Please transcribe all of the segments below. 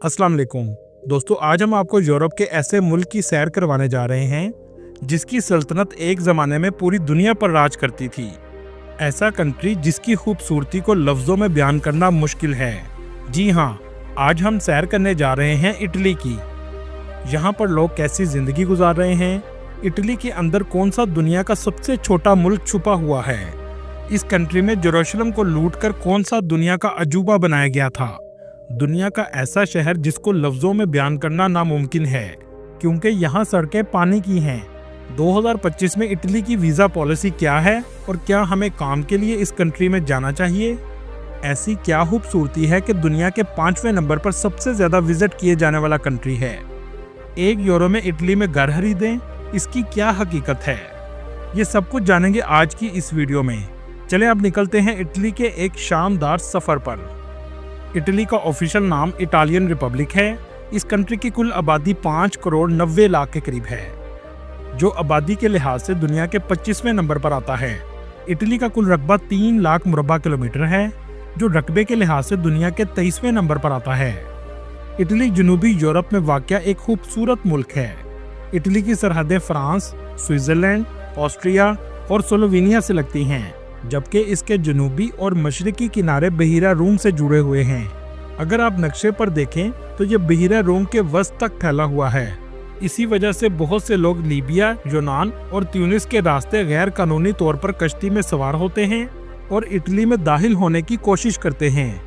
अस्सलाम वालेकुम दोस्तों, आज हम आपको यूरोप के ऐसे मुल्क की सैर करवाने जा रहे हैं जिसकी सल्तनत एक ज़माने में पूरी दुनिया पर राज करती थी। ऐसा कंट्री जिसकी खूबसूरती को लफ्ज़ों में बयान करना मुश्किल है। जी हाँ, आज हम सैर करने जा रहे हैं इटली की। यहाँ पर लोग कैसी ज़िंदगी गुजार रहे हैं, इटली के अंदर कौन सा दुनिया का सबसे छोटा मुल्क छुपा हुआ है, इस कंट्री में जेरूशलम को लूटकर कौन सा दुनिया का अजूबा बनाया गया था। दुनिया का ऐसा शहर जिसको लफ्जों में बयान करना नामुमकिन है, क्योंकि यहाँ सड़कें पानी की हैं। 2025 में इटली की वीज़ा पॉलिसी क्या है और क्या हमें काम के लिए इस कंट्री में जाना चाहिए? ऐसी क्या खूबसूरती है कि दुनिया के 5वें नंबर पर सबसे ज़्यादा विजिट किए जाने वाला कंट्री है। 1 यूरो में इटली में घर खरीदें, इसकी क्या हकीकत है? ये सब कुछ जानेंगे आज की इस वीडियो में। चले अब निकलते हैं इटली के एक शानदार सफ़र पर। इटली का ऑफिशियल नाम इटालियन रिपब्लिक है। इस कंट्री की कुल आबादी 5 करोड़ 90 लाख के करीब है, जो आबादी के लिहाज से दुनिया के 25वें नंबर पर आता है। इटली का कुल रकबा 3 लाख मुरबा किलोमीटर है, जो रकबे के लिहाज से दुनिया के 23वें नंबर पर आता है। इटली जनूबी यूरोप में वाक़या एक खूबसूरत मुल्क है। इटली की सरहदें फ्रांस, स्विट्ज़रलैंड, ऑस्ट्रिया और स्लोवेनिया से लगती हैं, जबकि इसके जनूबी और मशरकी किनारे बहिरा रूम से जुड़े हुए हैं। अगर आप नक्शे पर देखें तो ये बहिरा रूम के वस्त तक फैला हुआ है। इसी वजह से बहुत से लोग लीबिया, यूनान और ट्यूनिस के रास्ते गैर कानूनी तौर पर कश्ती में सवार होते हैं और इटली में दाखिल होने की कोशिश करते हैं,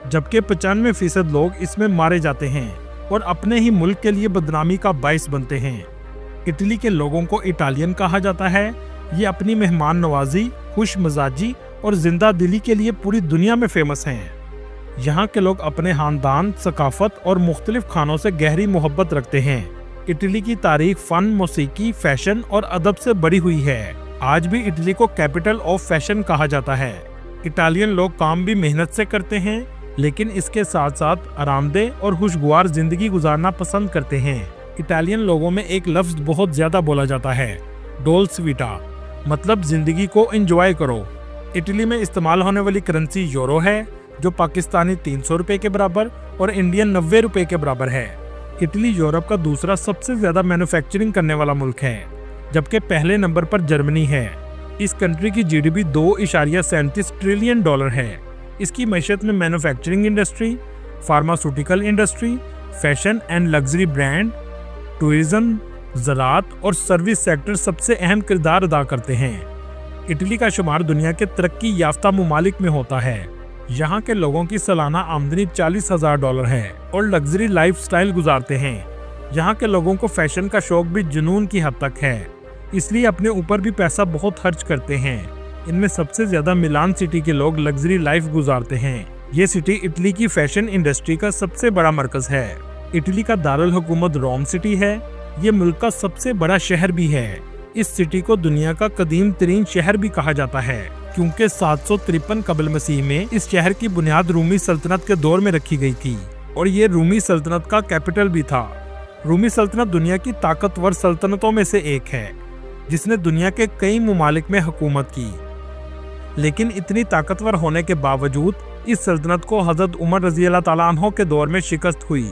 जबकि 95% लोग इसमें मारे जाते हैं और अपने ही मुल्क के लिए बदनामी का बाइस बनते हैं। इटली के लोगों को इटालियन कहा जाता है। ये अपनी मेहमान नवाजी, खुश मजाजी और जिंदा दिली के लिए पूरी दुनिया में फेमस हैं। यहाँ के लोग अपने खानदान, सकाफत और मुख्तलिफ खानों से गहरी मोहब्बत रखते हैं। इटली की तारीख फन, मौसीकी, फैशन और अदब से बड़ी हुई है। आज भी इटली को कैपिटल ऑफ फैशन कहा जाता है। इटालियन लोग काम भी मेहनत से करते हैं, लेकिन इसके साथ साथ आरामदेह और खुशगवार जिंदगी गुजारना पसंद करते हैं। इटालियन लोगों में एक लफ्ज बहुत ज्यादा बोला जाता है, डोल्स वीटा, मतलब जिंदगी को एंजॉय करो। इटली में इस्तेमाल होने वाली करेंसी यूरो है, जो पाकिस्तानी 300 रुपए के बराबर और इंडियन 90 रुपए के बराबर है। इटली यूरोप का दूसरा सबसे ज्यादा मैन्युफैक्चरिंग करने वाला मुल्क है, जबकि पहले नंबर पर जर्मनी है। इस कंट्री की जीडीपी $2.37 ट्रिलियन है। इसकी मैशत में manufacturing industry, pharmaceutical industry, fashion and luxury brand, tourism, ज़राअत और सर्विस सेक्टर सबसे अहम किरदार अदा करते हैं। इटली का शुमार दुनिया के तरक्की याफ्ता ममालिक में होता है। यहाँ के लोगों की सालाना आमदनी $40,000 है और लग्जरी लाइफस्टाइल गुजारते हैं। यहाँ के लोगों को फैशन का शौक भी जुनून की हद तक है, इसलिए अपने ऊपर भी पैसा बहुत खर्च करते हैं। इनमें सबसे ज्यादा मिलान सिटी के लोग लग्जरी लाइफ गुजारते हैं। ये सिटी इटली की फैशन इंडस्ट्री का सबसे बड़ा मरकज है। इटली का दारुल हुकूमत रोम सिटी है। ये मुल्क का सबसे बड़ा शहर भी है। इस सिटी को दुनिया का कदीम तरीन शहर भी कहा जाता है, क्योंकि 753 कबल मसीह में इस शहर की बुनियाद रूमी सल्तनत के दौर में रखी गई थी और ये रूमी सल्तनत का कैपिटल भी था। रूमी सल्तनत दुनिया की ताकतवर सल्तनतों में से एक है, जिसने दुनिया के कई ममालिक में हुकूमत की। लेकिन इतनी ताकतवर होने के बावजूद इस सल्तनत को हज़रत उमर रज़ी अल्लाह तआला अन्हु के दौर में शिकस्त हुई।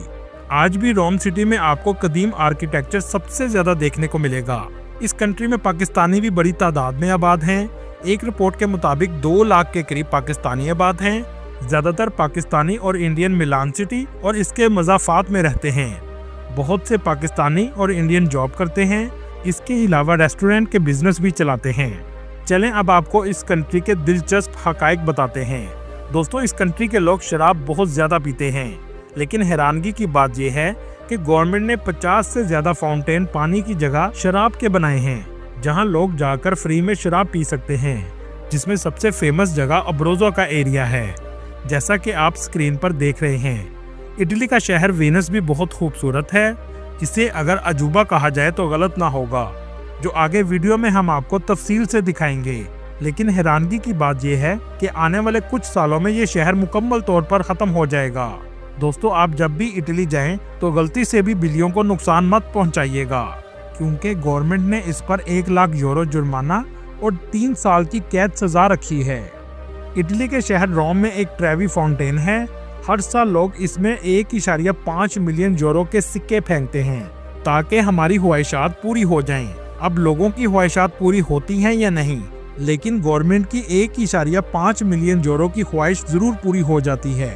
आज भी रोम सिटी में आपको कदीम आर्किटेक्चर सबसे ज्यादा देखने को मिलेगा। इस कंट्री में पाकिस्तानी भी बड़ी तादाद में आबाद हैं। एक रिपोर्ट के मुताबिक 2 लाख के करीब पाकिस्तानी आबाद हैं। ज्यादातर पाकिस्तानी और इंडियन मिलान सिटी और इसके मज़ाफात में रहते हैं। बहुत से पाकिस्तानी और इंडियन जॉब करते हैं। इसके अलावा रेस्टोरेंट के बिजनेस भी चलाते हैं। चलें अब आपको इस कंट्री के दिलचस्प हकायक बताते हैं। दोस्तों, इस कंट्री के लोग शराब बहुत ज्यादा पीते हैं, लेकिन हैरानगी की बात यह है कि गवर्नमेंट ने 50 से ज्यादा फाउंटेन पानी की जगह शराब के बनाए हैं, जहां लोग जाकर फ्री में शराब पी सकते हैं, जिसमें सबसे फेमस जगह अब्रोज़ो का एरिया है, जैसा कि आप स्क्रीन पर देख रहे हैं। इटली का शहर वेनिस भी बहुत खूबसूरत है। इसे अगर अजूबा कहा जाए तो गलत ना होगा, जो आगे वीडियो में हम आपको तफसील से दिखाएंगे। लेकिन हैरानगी की बात यह है कि आने वाले कुछ सालों में ये शहर मुकम्मल तौर पर खत्म हो जाएगा। दोस्तों, आप जब भी इटली जाएं तो गलती से भी बिल्लियों को नुकसान मत पहुंचाइएगा, क्योंकि गवर्नमेंट ने इस पर 1 लाख यूरो जुर्माना और 3 साल की कैद सजा रखी है। इटली के शहर रोम में एक ट्रेवी फाउंटेन है। हर साल लोग इसमें 1.5 मिलियन यूरो के सिक्के फेंकते हैं ताकि हमारी ख्वाहिशात पूरी हो जाएं। अब लोगों की ख्वाहिशात पूरी होती हैं या नहीं, लेकिन गवर्नमेंट की 1.5 मिलियन यूरो की ख्वाहिश जरूर पूरी हो जाती है।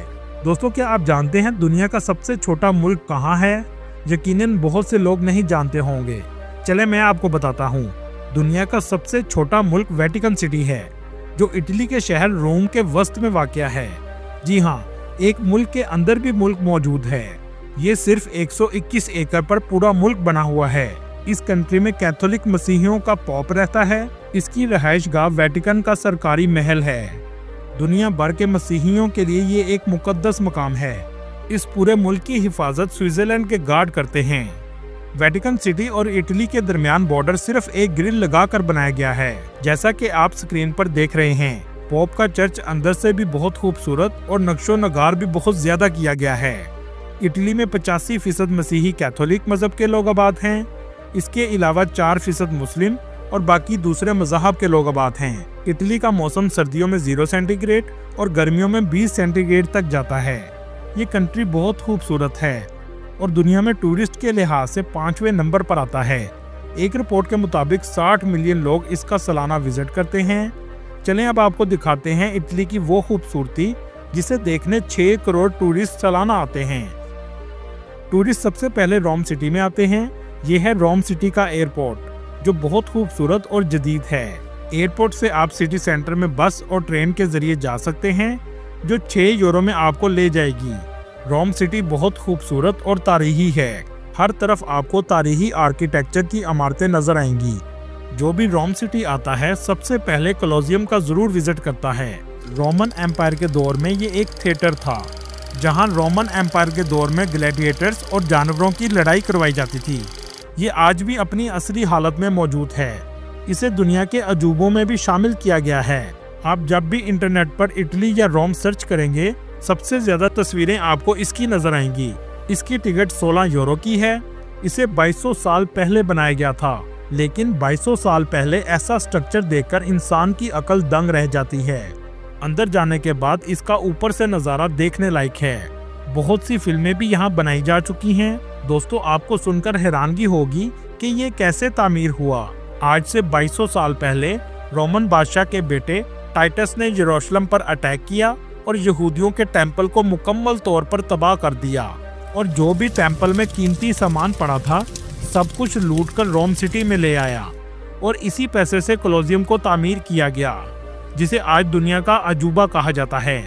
दोस्तों, क्या आप जानते हैं दुनिया का सबसे छोटा मुल्क कहाँ है? यकीनन बहुत से लोग नहीं जानते होंगे। चले मैं आपको बताता हूँ। दुनिया का सबसे छोटा मुल्क वेटिकन सिटी है, जो इटली के शहर रोम के वस्त में वाक़या है। जी हाँ, एक मुल्क के अंदर भी मुल्क मौजूद है। ये सिर्फ 121 एकड़ पर पूरा मुल्क बना हुआ है। इस कंट्री में कैथोलिक मसीहियों का पॉप रहता है। इसकी रहायशगाह वेटिकन का सरकारी महल है। दुनिया भर के मसीहियों के लिए ये एक मुकद्दस मकाम है। इस पूरे मुल्क की हिफाजत स्विट्जरलैंड के गार्ड करते हैं। वेटिकन सिटी और इटली के दरमियान बॉर्डर सिर्फ एक ग्रिल लगाकर बनाया गया है, जैसा कि आप स्क्रीन पर देख रहे हैं। पोप का चर्च अंदर से भी बहुत खूबसूरत और नक्शो नगार भी बहुत ज्यादा किया गया है। इटली में 85% मसीही कैथोलिक मजहब के लोग आबाद हैं। इसके अलावा 4% मुस्लिम और बाकी दूसरे मजहब के लोग आबाद हैं। इटली का मौसम सर्दियों में 0 सेंटीग्रेड और गर्मियों में 20 सेंटीग्रेड तक जाता है। ये कंट्री बहुत खूबसूरत है और दुनिया में टूरिस्ट के लिहाज से 5वें नंबर पर आता है। एक रिपोर्ट के मुताबिक 60 मिलियन लोग इसका सालाना विजिट करते हैं। चलें अब आपको दिखाते हैं इटली की वो खूबसूरती जिसे देखने 6 करोड़ टूरिस्ट सालाना आते हैं। टूरिस्ट सबसे पहले रोम सिटी में आते हैं। ये है रोम सिटी का एयरपोर्ट, जो बहुत खूबसूरत और जदीद है। एयरपोर्ट से आप सिटी सेंटर में बस और ट्रेन के जरिए जा सकते हैं, जो 6 यूरो में आपको ले जाएगी। रोम सिटी बहुत खूबसूरत और तारीखी है। हर तरफ आपको तारीखी आर्किटेक्चर की इमारतें नजर आएंगी। जो भी रोम सिटी आता है सबसे पहले कोलोसियम का जरूर विजिट करता है। रोमन एम्पायर के दौर में ये एक थिएटर था, जहां रोमन एम्पायर के दौर में ग्लैडिएटर्स और जानवरों की लड़ाई करवाई जाती थी। ये आज भी अपनी असली हालत में मौजूद है। इसे दुनिया के अजूबों में भी शामिल किया गया है। आप जब भी इंटरनेट पर इटली या रोम सर्च करेंगे, सबसे ज्यादा तस्वीरें आपको इसकी नजर आएंगी। इसकी टिकट 16 यूरो की है। इसे 2200 साल पहले बनाया गया था, लेकिन 2200 साल पहले ऐसा स्ट्रक्चर देखकर इंसान की अकल दंग रह जाती है। अंदर जाने के बाद इसका ऊपर से नज़ारा देखने लायक है। बहुत सी फिल्में भी यहाँ बनाई जा चुकी हैं। दोस्तों, आपको सुनकर हैरानगी होगी कि ये कैसे तामीर हुआ। आज से 2200 साल पहले रोमन बादशाह के बेटे टाइटस ने यरूशलेम पर अटैक किया और यहूदियों के टेंपल को मुकम्मल तौर पर तबाह कर दिया, और जो भी टेंपल में कीमती सामान पड़ा था सब कुछ लूटकर रोम सिटी में ले आया, और इसी पैसे से कोलोसियम को तामीर किया गया, जिसे आज दुनिया का अजूबा कहा जाता है।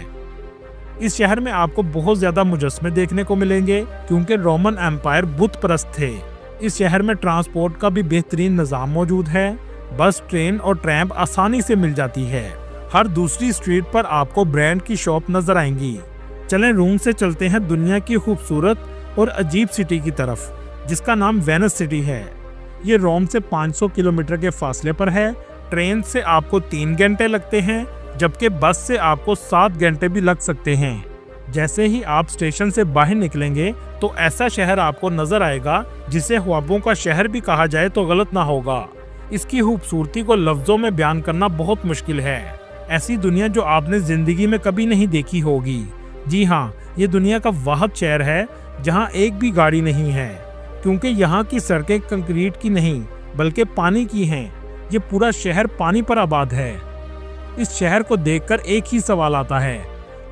इस शहर में आपको बहुत ज्यादा मुजस्मे देखने को मिलेंगे, क्योंकि रोमन एम्पायर बुत परस्त थे। इस शहर में ट्रांसपोर्ट का भी बेहतरीन निज़ाम मौजूद है। बस, ट्रेन और ट्रैम आसानी से मिल जाती है। हर दूसरी स्ट्रीट पर आपको ब्रांड की शॉप नजर आएंगी। चलें रोम से चलते हैं दुनिया की खूबसूरत और अजीब सिटी की तरफ, जिसका नाम वेनिस सिटी है। ये रोम से 500 किलोमीटर के फासले पर है। ट्रेन से आपको 3 घंटे लगते हैं, जबकि बस से आपको 7 घंटे भी लग सकते हैं। जैसे ही आप स्टेशन से बाहर निकलेंगे तो ऐसा शहर आपको नजर आएगा जिसे ख्वाबों का शहर भी कहा जाए तो गलत ना होगा। इसकी खूबसूरती को लफ्जों में बयान करना बहुत मुश्किल है। ऐसी दुनिया जो आपने जिंदगी में कभी नहीं देखी होगी। जी हाँ, ये दुनिया का वाहिद शहर है जहाँ एक भी गाड़ी नहीं है, क्योंकि यहाँ की सड़कें कंक्रीट की नहीं बल्कि पानी की हैं। ये पूरा शहर पानी पर आबाद है। इस शहर को देखकर एक ही सवाल आता है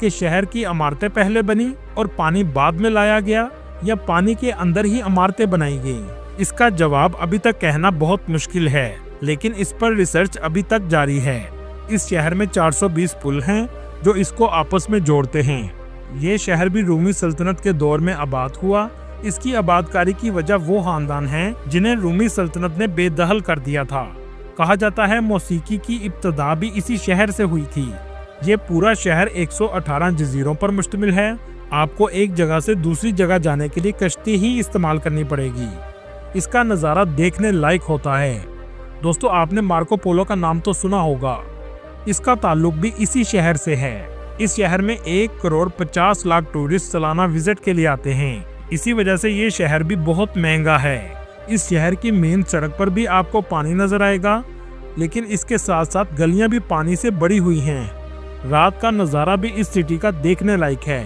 कि शहर की इमारतें पहले बनी और पानी बाद में लाया गया, या पानी के अंदर ही इमारतें बनाई गई। इसका जवाब अभी तक कहना बहुत मुश्किल है, लेकिन इस पर रिसर्च अभी तक जारी है। इस शहर में 420 पुल हैं जो इसको आपस में जोड़ते हैं। ये शहर भी रूमी सल्तनत के दौर में आबाद हुआ। इसकी आबादकारी की वजह वो खानदान हैं जिन्हें रूमी सल्तनत ने बेदखल कर दिया था। कहा जाता है मौसीकी की इब्तदा भी इसी शहर से हुई थी। ये पूरा शहर 118 जजीरों पर मुश्तमिल है। आपको एक जगह से दूसरी जगह जाने के लिए कश्ती ही इस्तेमाल करनी पड़ेगी। इसका नज़ारा देखने लायक होता है। दोस्तों, आपने मार्को पोलो का नाम तो सुना होगा। इसका ताल्लुक भी इसी शहर से है। इस शहर में 1 करोड़ 50 लाख टूरिस्ट सालाना विजिट के लिए आते हैं। इसी वजह से ये शहर भी बहुत महंगा है। इस शहर की मेन सड़क पर भी आपको पानी नजर आएगा, लेकिन इसके साथ साथ गलियां भी पानी से भरी हुई हैं। रात का नज़ारा भी इस सिटी का देखने लायक है।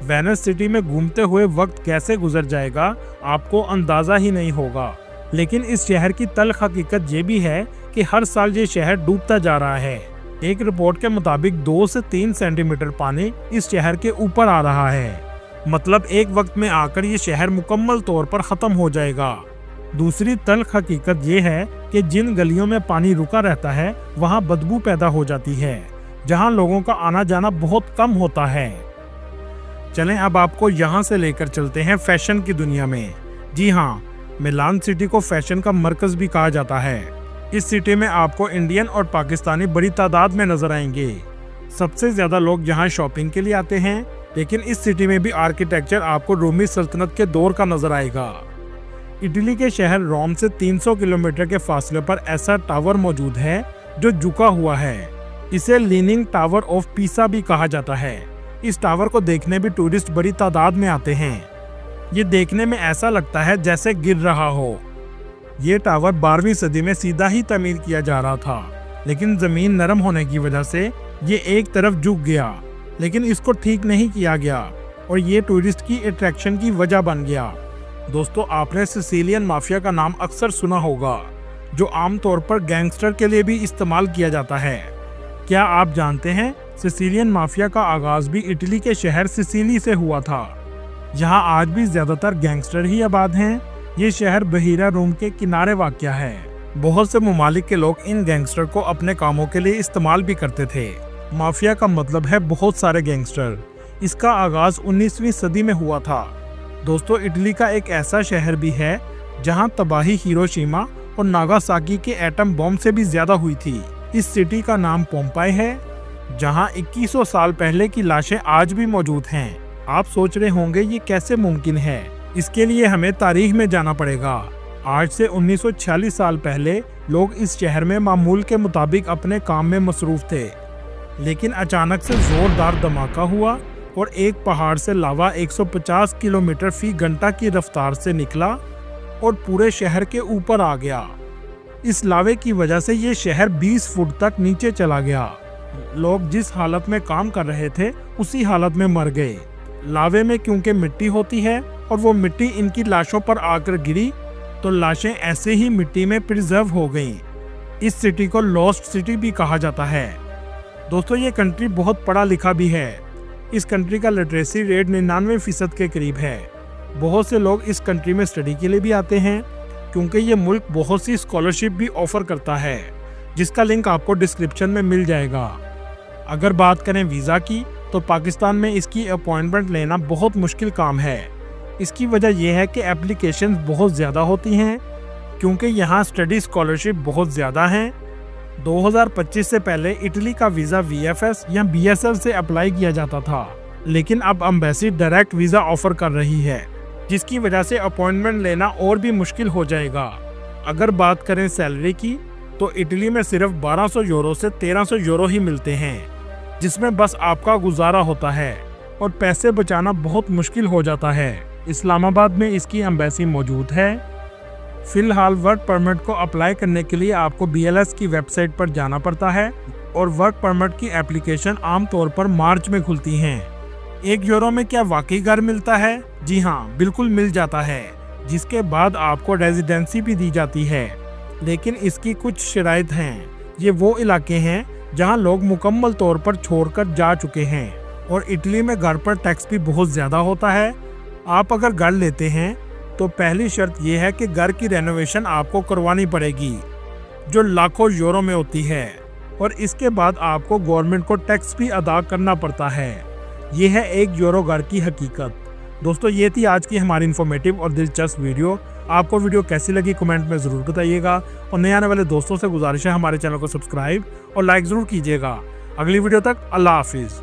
वेनिस सिटी में घूमते हुए वक्त कैसे गुजर जाएगा आपको अंदाजा ही नहीं होगा। लेकिन इस शहर की तल्ख हकीकत ये भी है कि हर साल ये शहर डूबता जा रहा है। एक रिपोर्ट के मुताबिक 2 से 3 सेंटीमीटर पानी इस शहर के ऊपर आ रहा है। मतलब एक वक्त में आकर ये शहर मुकम्मल तौर पर खत्म हो जाएगा। दूसरी तल्ख हकीकत ये है कि जिन गलियों में पानी रुका रहता है वहाँ बदबू पैदा हो जाती है, जहाँ लोगों का आना जाना बहुत कम होता है। चलें अब आपको यहाँ से लेकर चलते हैं फैशन की दुनिया में। जी हाँ, मिलान सिटी को फैशन का मरकज भी कहा जाता है। इस सिटी में आपको इंडियन और पाकिस्तानी बड़ी तादाद में नजर आएंगे। सबसे ज्यादा लोग यहाँ शॉपिंग के लिए आते हैं। लेकिन इस सिटी में भी आर्किटेक्चर आपको रोमी सल्तनत के दौर का नजर आएगा। इटली के शहर रोम से 300 किलोमीटर के फासले पर ऐसा टावर मौजूद है जो झुका हुआ है। इसे लीनिंग टावर ऑफ पीसा भी कहा जाता है। इस टावर को देखने भी टूरिस्ट बड़ी तादाद में आते हैं। ये देखने में ऐसा लगता है जैसे गिर रहा हो। ये टावर 12वीं सदी में सीधा ही तमीर किया जा रहा था, लेकिन जमीन नरम होने की वजह से ये एक तरफ झुक गया। लेकिन इसको ठीक नहीं किया गया और ये टूरिस्ट की अट्रैक्शन की वजह बन गया। दोस्तों, आपने सिसिलियन माफिया का नाम अक्सर सुना होगा, जो आमतौर पर गैंगस्टर के लिए भी इस्तेमाल किया जाता है। क्या आप जानते हैं सिसिलियन माफिया का आगाज भी इटली के शहर सिसिली से हुआ था। यहाँ आज भी ज्यादातर गैंगस्टर ही आबाद हैं। ये शहर बहीरा रूम के किनारे वाक़या है। बहुत से ममालिक के लोग इन गैंगस्टर को अपने कामों के लिए इस्तेमाल भी करते थे। माफिया का मतलब है बहुत सारे गैंगस्टर। इसका आगाज 19वीं सदी में हुआ था। दोस्तों, इटली का एक ऐसा शहर भी है जहां तबाही हिरोशिमा और नागासाकी के एटम बम से भी ज्यादा हुई थी। इस सिटी का नाम पोम्पाई है, जहां 2100 साल पहले की लाशें आज भी मौजूद हैं। आप सोच रहे होंगे ये कैसे मुमकिन है। इसके लिए हमें तारीख में जाना पड़ेगा। आज से 1946 साल पहले लोग इस शहर में मामूल के मुताबिक अपने काम में मसरूफ थे। लेकिन अचानक से जोरदार धमाका हुआ और एक पहाड़ से लावा 150 किलोमीटर फी घंटा की रफ्तार से निकला और पूरे शहर के ऊपर आ गया। इस लावे की वजह से ये शहर 20 फुट तक नीचे चला गया। लोग जिस हालत में काम कर रहे थे उसी हालत में मर गए। लावे में क्योंकि मिट्टी होती है और वो मिट्टी इनकी लाशों पर आकर गिरी, तो लाशें ऐसे ही मिट्टी में प्रिजर्व हो गईं। इस सिटी को लॉस्ट सिटी भी कहा जाता है। दोस्तों, ये कंट्री बहुत पढ़ा लिखा भी है। इस कंट्री का लिटरेसी रेट 99% के करीब है। बहुत से लोग इस कंट्री में स्टडी के लिए भी आते हैं, क्योंकि ये मुल्क बहुत सी स्कॉलरशिप भी ऑफर करता है, जिसका लिंक आपको डिस्क्रिप्शन में मिल जाएगा। अगर बात करें वीज़ा की, तो पाकिस्तान में इसकी अपॉइंटमेंट लेना बहुत मुश्किल काम है। इसकी वजह यह है कि एप्लीकेशंस बहुत ज़्यादा होती हैं, क्योंकि यहाँ स्टडी स्कॉलरशिप बहुत ज़्यादा हैं। 2025 से पहले इटली का वीज़ा VFS या BSL से अप्लाई किया जाता था, लेकिन अब एम्बेसी डायरेक्ट वीज़ा ऑफर कर रही है, जिसकी वजह से अपॉइंटमेंट लेना और भी मुश्किल हो जाएगा। अगर बात करें सैलरी की, तो इटली में सिर्फ 1200 यूरो से 1300 यूरो ही मिलते हैं, जिसमें बस आपका गुजारा होता है और पैसे बचाना बहुत मुश्किल हो जाता है। इस्लामाबाद में इसकी एम्बेसी मौजूद है। फिलहाल वर्क परमिट को अप्लाई करने के लिए आपको BLS की वेबसाइट पर जाना पड़ता है और वर्क परमिट की एप्लीकेशन आमतौर पर मार्च में खुलती हैं। 1 यूरो में क्या वाकई घर मिलता है? जी हाँ, बिल्कुल मिल जाता है, जिसके बाद आपको रेजिडेंसी भी दी जाती है। लेकिन इसकी कुछ शराइत हैं। ये वो इलाके हैं जहाँ लोग मुकम्मल तौर पर छोड़कर जा चुके हैं, और इटली में घर पर टैक्स भी बहुत ज़्यादा होता है। आप अगर घर लेते हैं तो पहली शर्त यह है कि घर की रेनोवेशन आपको करवानी पड़ेगी, जो लाखों यूरो में होती है, और इसके बाद आपको गवर्नमेंट को टैक्स भी अदा करना पड़ता है। यह है 1 यूरो घर की हकीकत। दोस्तों, ये थी आज की हमारी इन्फॉर्मेटिव और दिलचस्प वीडियो। आपको वीडियो कैसी लगी कमेंट में ज़रूर बताइएगा, और नए आने वाले दोस्तों से गुजारिश है हमारे चैनल को सब्सक्राइब और लाइक ज़रूर कीजिएगा। अगली वीडियो तक अल्लाह हाफिज़।